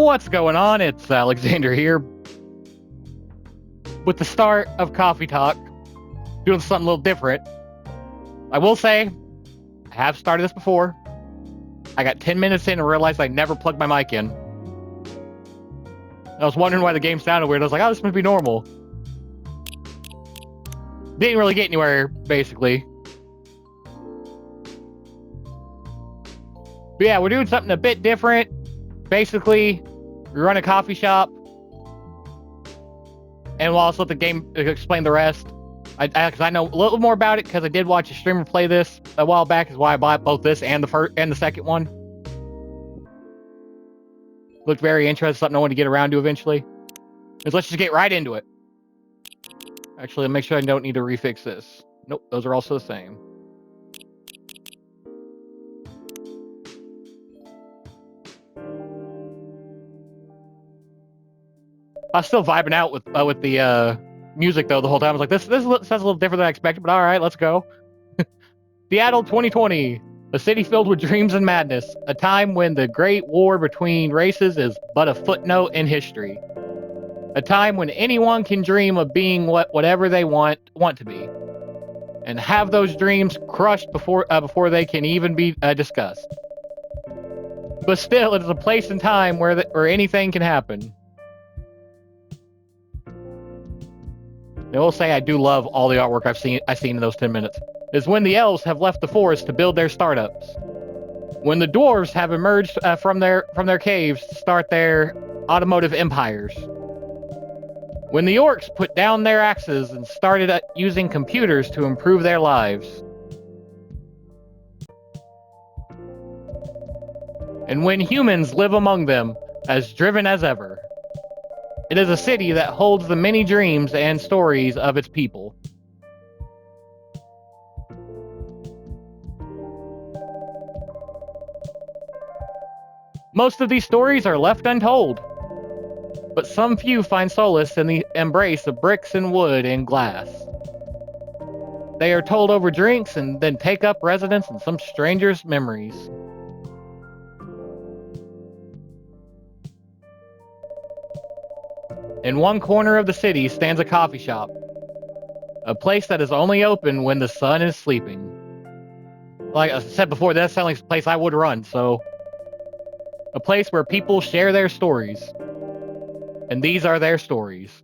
What's going on? It's Alexander here with the start of Coffee Talk, doing something a little different. I will say, I have started this before. I got 10 minutes in and realized I never plugged my mic in. I was wondering why the game sounded weird. I was like, oh, this must be normal. Didn't really get anywhere, basically. But yeah, we're doing something a bit different. Basically, we run a coffee shop, and we'll also let the game explain the rest. Because I know a little more about it because I did watch a streamer play this a while back. Is why I bought both this and the first and the second one. Looked very interesting. Something I want to get around to eventually. So let's just get right into it. Actually, make sure I don't need to refix this. Nope, those are also the same. I was still vibing out with the music though the whole time. I was like, this sounds a little different than I expected, but all right, let's go. Seattle 2020, a city filled with dreams and madness, a time when the great war between races is but a footnote in history, a time when anyone can dream of being whatever they want to be, and have those dreams crushed before they can even be discussed. But still, it is a place and time where anything can happen. I will say I do love all the artwork I've seen in those 10 minutes. Is when the elves have left the forest to build their startups. When the dwarves have emerged from their caves to start their automotive empires. When the orcs put down their axes and started using computers to improve their lives. And when humans live among them, as driven as ever. It is a city that holds the many dreams and stories of its people. Most of these stories are left untold, but some few find solace in the embrace of bricks and wood and glass. They are told over drinks and then take up residence in some stranger's memories. In one corner of the city stands a coffee shop, a place that is only open when the sun is sleeping. Like I said before, that's the only place I would run, so... A place where people share their stories. And these are their stories.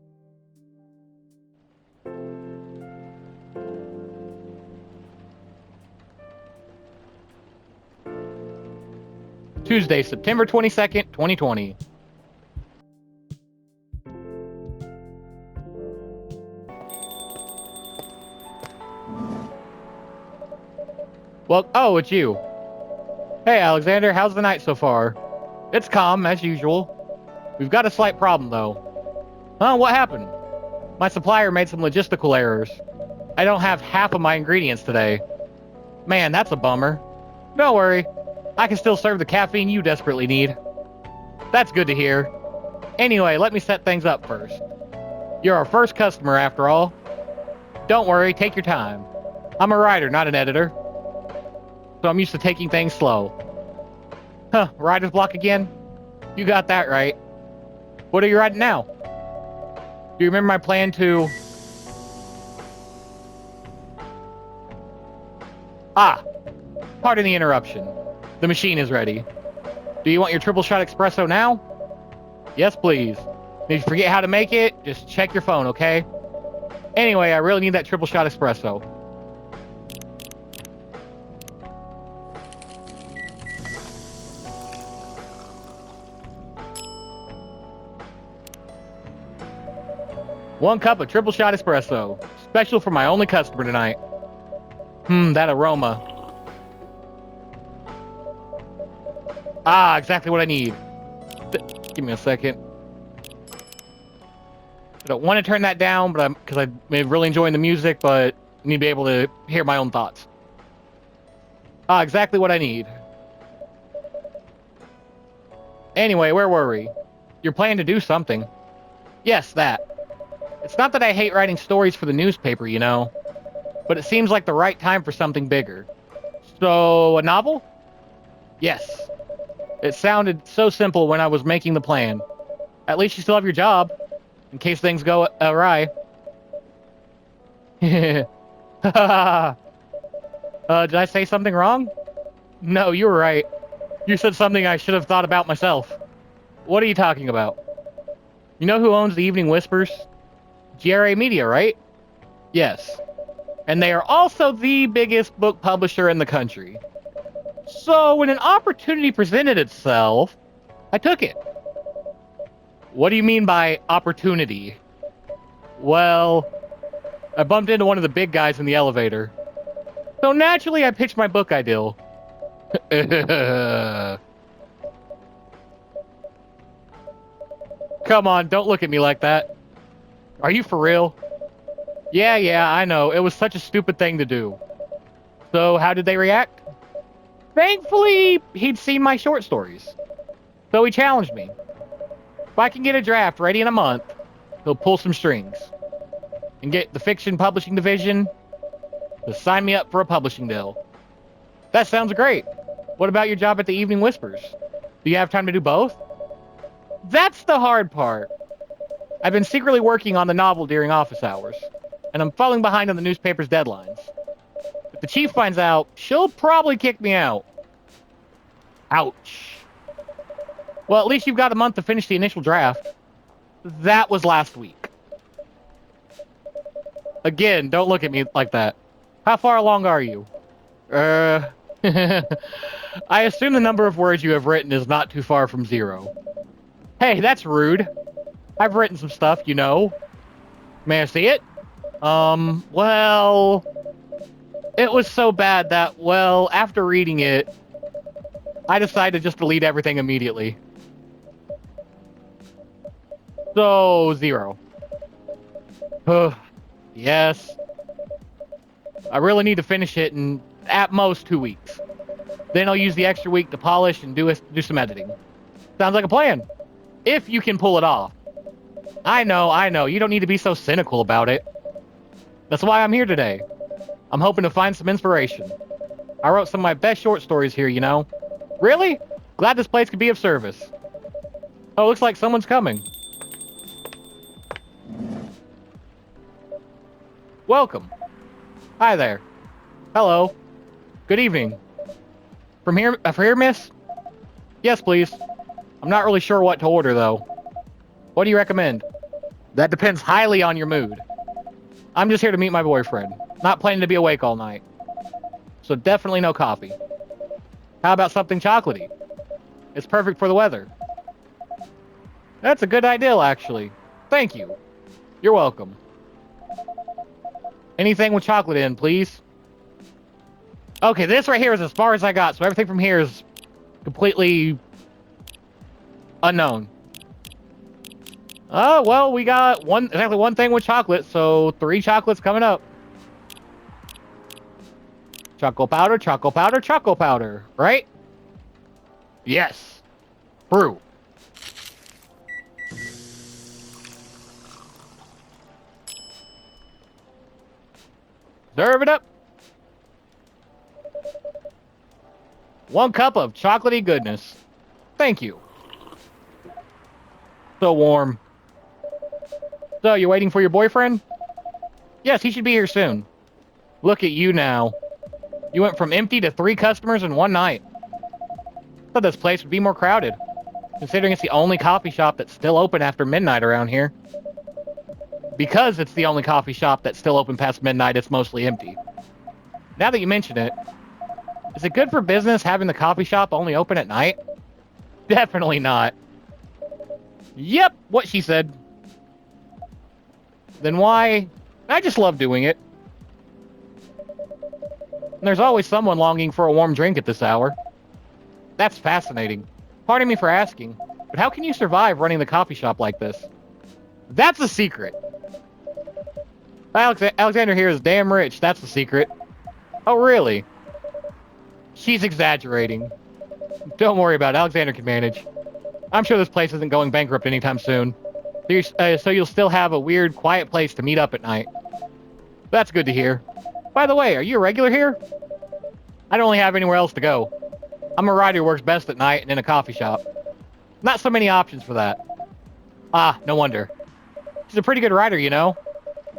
Tuesday, September 22nd, 2020. Well, oh, it's you. Hey, Alexander, how's the night so far? It's calm, as usual. We've got a slight problem, though. Huh, what happened? My supplier made some logistical errors. I don't have half of my ingredients today. Man, that's a bummer. Don't worry. I can still serve the caffeine you desperately need. That's good to hear. Anyway, let me set things up first. You're our first customer, after all. Don't worry, take your time. I'm a writer, not an editor. So I'm used to taking things slow. Huh, writer's block again? You got that right. What are you writing now? Do you remember my plan to... Ah, pardon the interruption. The machine is ready. Do you want your triple shot espresso now? Yes, please. If you forget how to make it, just check your phone, okay? Anyway, I really need that triple shot espresso. One cup of triple shot espresso. Special for my only customer tonight. That aroma. Ah, exactly what I need. Give me a second. I don't want to turn that down, but because I'm really enjoying the music, but I need to be able to hear my own thoughts. Ah, exactly what I need. Anyway, where were we? You're planning to do something. Yes, that. It's not that I hate writing stories for the newspaper, you know, but it seems like the right time for something bigger. So, a novel? Yes. It sounded so simple when I was making the plan. At least you still have your job, in case things go awry. Did I say something wrong? No, you were right. You said something I should have thought about myself. What are you talking about? You know who owns the Evening Whispers? GRA Media, right? Yes. And they are also the biggest book publisher in the country. So when an opportunity presented itself, I took it. What do you mean by opportunity? Well, I bumped into one of the big guys in the elevator. So naturally, I pitched my book ideal. Come on, don't look at me like that. Are you for real? Yeah, I know. It was such a stupid thing to do. So, how did they react? Thankfully, he'd seen my short stories. So he challenged me. If I can get a draft ready in a month, he'll pull some strings. And get the fiction publishing division to sign me up for a publishing deal. That sounds great. What about your job at the Evening Whispers? Do you have time to do both? That's the hard part. I've been secretly working on the novel during office hours, and I'm falling behind on the newspaper's deadlines. If the chief finds out, she'll probably kick me out. Ouch. Well, at least you've got a month to finish the initial draft. That was last week. Again, don't look at me like that. How far along are you? I assume the number of words you have written is not too far from 0. Hey, that's rude. I've written some stuff, you know. May I see it? Well... It was so bad that, well, after reading it, I decided just to delete everything immediately. So, 0. Yes. I really need to finish it in, at most, 2 weeks. Then I'll use the extra week to polish and do some editing. Sounds like a plan. If you can pull it off. I know. You don't need to be so cynical about it. That's why I'm here today. I'm hoping to find some inspiration. I wrote some of my best short stories here, you know. Really? Glad this place could be of service. Oh, looks like someone's coming. Welcome. Hi there. Hello. Good evening. From here, miss? Yes, please. I'm not really sure what to order, though. What do you recommend? That depends highly on your mood. I'm just here to meet my boyfriend. Not planning to be awake all night. So definitely no coffee. How about something chocolatey? It's perfect for the weather. That's a good idea, actually. Thank you. You're welcome. Anything with chocolate in, please. Okay, this right here is as far as I got, so everything from here is completely unknown. Oh, well, we got exactly one thing with chocolate, so 3 chocolates coming up. Choco powder, choco powder, choco powder, right? Yes. Brew. Serve it up. 1 cup of chocolatey goodness. Thank you. So warm. So, you waiting for your boyfriend? Yes, he should be here soon. Look at you now. You went from empty to 3 customers in 1 night. Thought this place would be more crowded, considering it's the only coffee shop that's still open after midnight around here. Because it's the only coffee shop that's still open past midnight, it's mostly empty. Now that you mention it, is it good for business having the coffee shop only open at night? Definitely not. Yep, what she said. Then why? I just love doing it. And there's always someone longing for a warm drink at this hour. That's fascinating. Pardon me for asking, but how can you survive running the coffee shop like this? That's the secret. Alexander here is damn rich, that's the secret. Oh, really? She's exaggerating. Don't worry about it, Alexander can manage. I'm sure this place isn't going bankrupt anytime soon. So you'll still have a weird, quiet place to meet up at night. That's good to hear. By the way, are you a regular here? I don't really have anywhere else to go. I'm a writer who works best at night and in a coffee shop. Not so many options for that. Ah, no wonder. She's a pretty good writer, you know.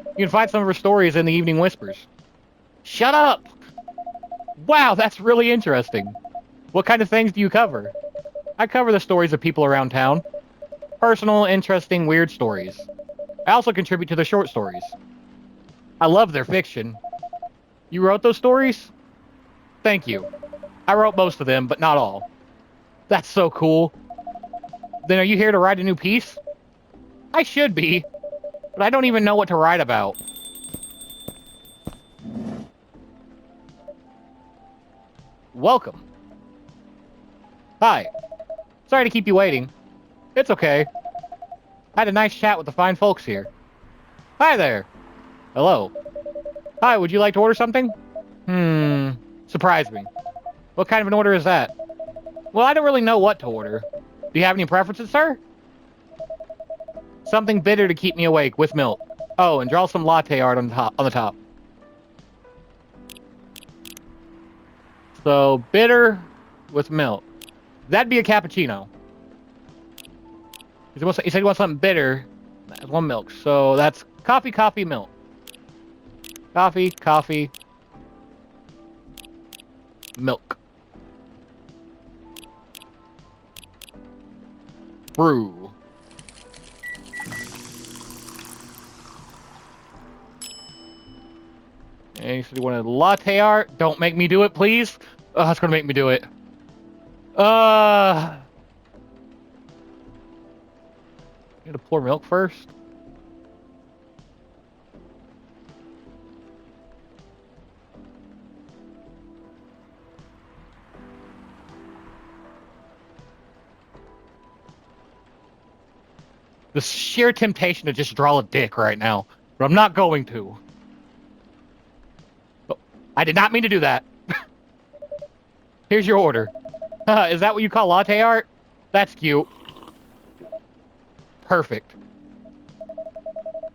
You can find some of her stories in the Evening Whispers. Shut up! Wow, that's really interesting. What kind of things do you cover? I cover the stories of people around town. Personal, interesting, weird stories. I also contribute to the short stories. I love their fiction. You wrote those stories? Thank you. I wrote most of them, but not all. That's so cool. Then are you here to write a new piece? I should be, but I don't even know what to write about. Welcome. Hi. Sorry to keep you waiting. It's okay. I had a nice chat with the fine folks here. Hi there. Hello. Hi, would you like to order something? Surprise me. What kind of an order is that? Well, I don't really know what to order. Do you have any preferences, sir? Something bitter to keep me awake, with milk. Oh, and draw some latte art on the top. So, bitter with milk. That'd be a cappuccino. He said he wants something bitter. That's one milk. So that's coffee, coffee, milk. Coffee, coffee, milk. Brew. And he said he wanted latte art. Don't make me do it, please. Oh, that's gonna make me do it. You gotta pour milk first. The sheer temptation to just draw a dick right now, but I'm not going to. Oh, I did not mean to do that. Here's your order. Is that what you call latte art? That's cute. Perfect.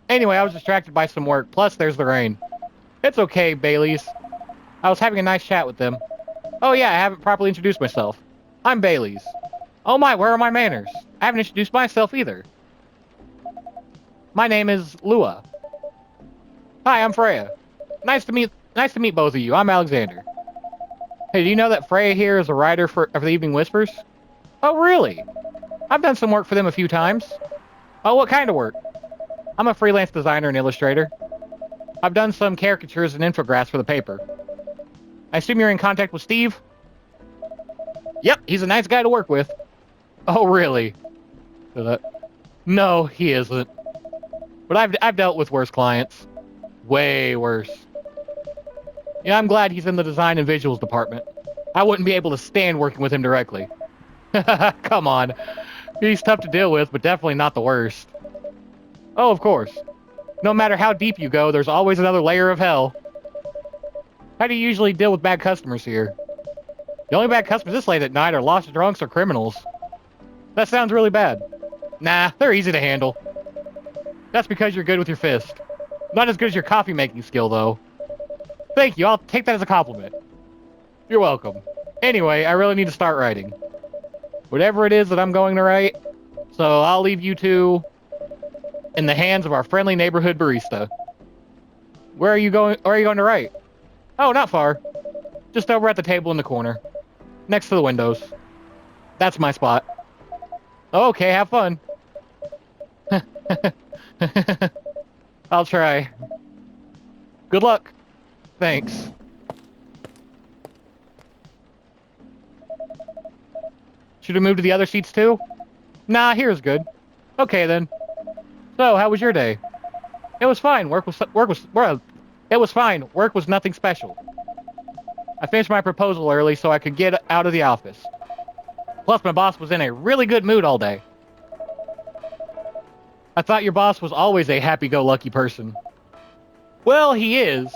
Anyway, I was distracted by some work, plus there's the rain. It's okay, Bailey's. I was having a nice chat with them. Oh yeah, I haven't properly introduced myself. I'm Bailey's. Oh my, where are my manners? I haven't introduced myself either. My name is Lua. Hi, I'm Freya. Nice to meet both of you. I'm Alexander. Hey, do you know that Freya here is a writer for the Evening Whispers? Oh, really? I've done some work for them a few times. Oh, what kind of work? I'm a freelance designer and illustrator. I've done some caricatures and infographics for the paper. I assume you're in contact with Steve? Yep, he's a nice guy to work with. Oh, really? No, he isn't. But I've dealt with worse clients. Way worse. Yeah, I'm glad he's in the design and visuals department. I wouldn't be able to stand working with him directly. Come on. He's tough to deal with, but definitely not the worst. Oh, of course. No matter how deep you go, there's always another layer of hell. How do you usually deal with bad customers here? The only bad customers this late at night are lost drunks or criminals. That sounds really bad. Nah, they're easy to handle. That's because you're good with your fist. Not as good as your coffee making skill, though. Thank you, I'll take that as a compliment. You're welcome. Anyway, I really need to start writing. Whatever it is that I'm going to write, so I'll leave you two in the hands of our friendly neighborhood barista. Where are you going to write? Oh, not far. Just over at the table in the corner. Next to the windows. That's my spot. Okay, have fun. I'll try. Good luck. Thanks. Should we move to the other seats too? Nah, here's good. Okay then. So, how was your day? It was fine. Work was fine. Work was nothing special. I finished my proposal early so I could get out of the office. Plus, my boss was in a really good mood all day. I thought your boss was always a happy-go-lucky person. Well, he is.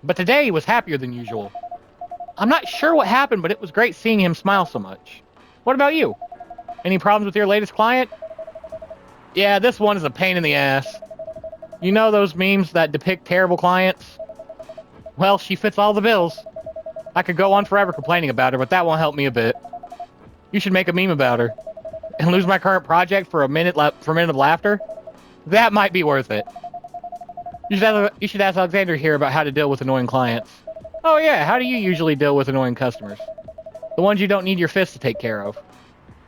But today he was happier than usual. I'm not sure what happened, but it was great seeing him smile so much. What about you? Any problems with your latest client? Yeah, this one is a pain in the ass. You know those memes that depict terrible clients? Well, she fits all the bills. I could go on forever complaining about her, but that won't help me a bit. You should make a meme about her. And lose my current project for a minute of laughter? That might be worth it. You should ask Alexander here about how to deal with annoying clients. Oh yeah, how do you usually deal with annoying customers? The ones you don't need your fist to take care of.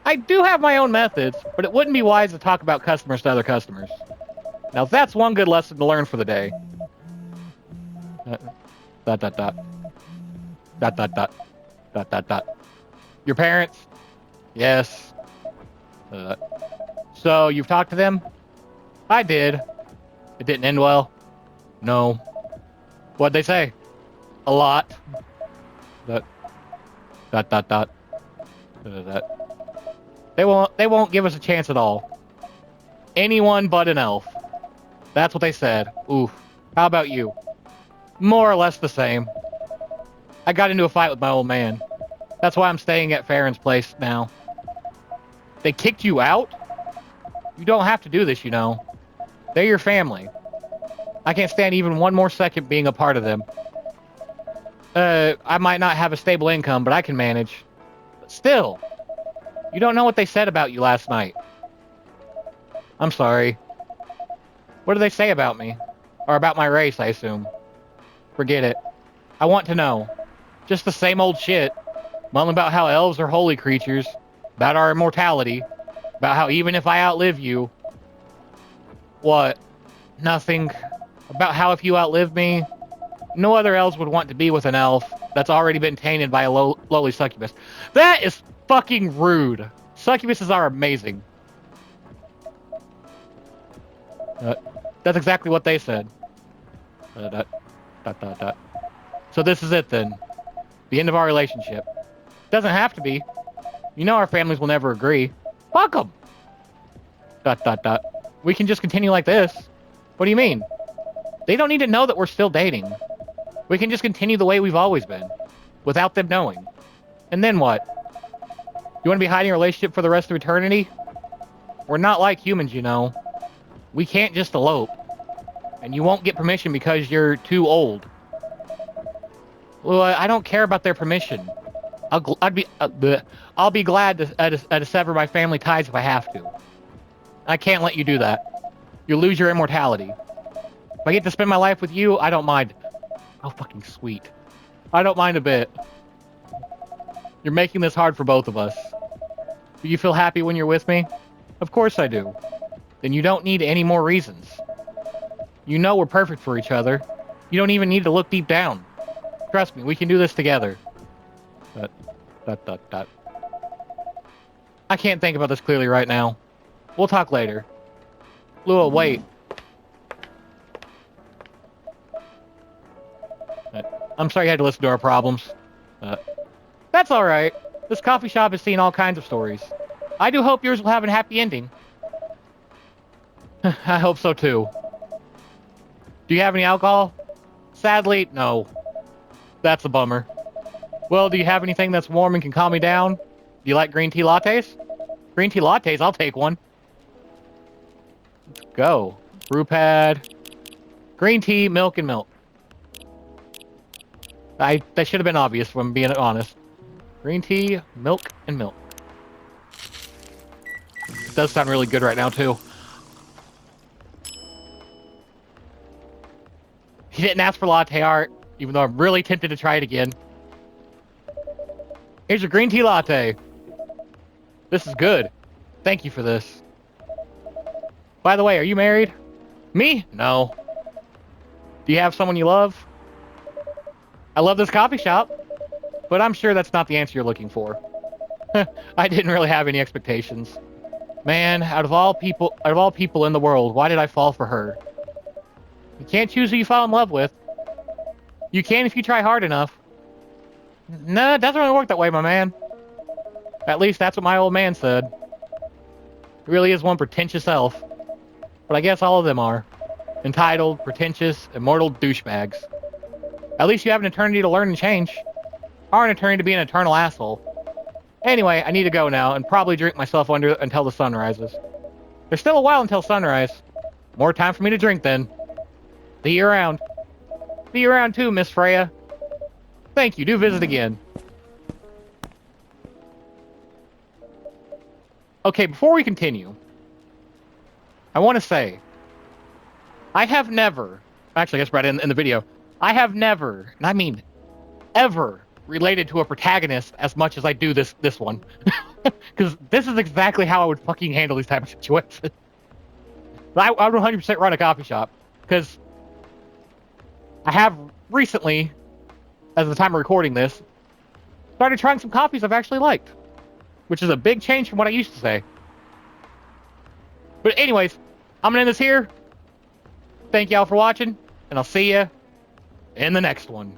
I do have my own methods, but it wouldn't be wise to talk about customers to other customers. Now that's one good lesson to learn for the day. Dot dot dot. Dot dot dot. Dot dot dot. Your parents? Yes. So you've talked to them? I did. It didn't end well. No. What'd they say? A lot. Dot dot dot dot. They won't give us a chance at all. Anyone but an elf. That's what they said. Oof. How about you? More or less the same. I got into a fight with my old man. That's why I'm staying at Farron's place now. They kicked you out? You don't have to do this, you know. They're your family. I can't stand even one more second being a part of them. I might not have a stable income, but I can manage. But still, you don't know what they said about you last night. I'm sorry. What did they say about me? Or about my race, I assume. Forget it. I want to know. Just the same old shit. Mumbling about how elves are holy creatures. About our immortality. About how even if I outlive you... What? Nothing. About how if you outlive me, no other elves would want to be with an elf that's already been tainted by a lowly succubus. That is fucking rude. Succubuses are amazing. That's exactly what they said. So this is it then. The end of our relationship. Doesn't have to be. You know our families will never agree. Fuck them! We can just continue like this. What do you mean? They don't need to know that we're still dating. We can just continue the way we've always been. Without them knowing. And then what? You want to be hiding a relationship for the rest of eternity? We're not like humans, you know. We can't just elope. And you won't get permission because you're too old. Well, I don't care about their permission. I'll be glad to sever my family ties if I have to. I can't let you do that. You'll lose your immortality. If I get to spend my life with you, I don't mind. Oh, fucking sweet. I don't mind a bit. You're making this hard for both of us. Do you feel happy when you're with me? Of course I do. Then you don't need any more reasons. You know we're perfect for each other. You don't even need to look deep down. Trust me, we can do this together. I can't think about this clearly right now. We'll talk later. Lua, wait. I'm sorry you had to listen to our problems. That's alright. This coffee shop has seen all kinds of stories. I do hope yours will have a happy ending. I hope so too. Do you have any alcohol? Sadly, no. That's a bummer. Well, do you have anything that's warm and can calm me down? Do you like green tea lattes? Green tea lattes? I'll take one. Let's go. Brew pad. Green tea, milk, and milk. That should have been obvious if I'm being honest. Green tea, milk, and milk. It does sound really good right now, too. He didn't ask for latte art, even though I'm really tempted to try it again. Here's your green tea latte. This is good. Thank you for this. By the way, are you married? Me? No. Do you have someone you love? I love this coffee shop, but I'm sure that's not the answer you're looking for. I didn't really have any expectations. Man, out of all people in the world, why did I fall for her? You can't choose who you fall in love with. You can if you try hard enough. Nah, it doesn't really work that way, my man. At least that's what my old man said. He really is one pretentious elf. But I guess all of them are. Entitled, pretentious, immortal douchebags. At least you have an eternity to learn and change. Or an eternity to be an eternal asshole. Anyway, I need to go now, and probably drink myself under until the sun rises. There's still a while until sunrise. More time for me to drink then. See you around. See you around too, Miss Freya. Thank you. Do visit again. Okay, before we continue, I want to say, I have never, actually, I guess right in the video, I have never, and I mean ever, related to a protagonist as much as I do this one. Because this is exactly how I would fucking handle these type of situations. I would 100% run a coffee shop, because I have recently, as the time of recording this, started trying some coffees I've actually liked, which is a big change from what I used to say. But anyways, I'm gonna end this here. Thank y'all for watching, and I'll see you in the next one.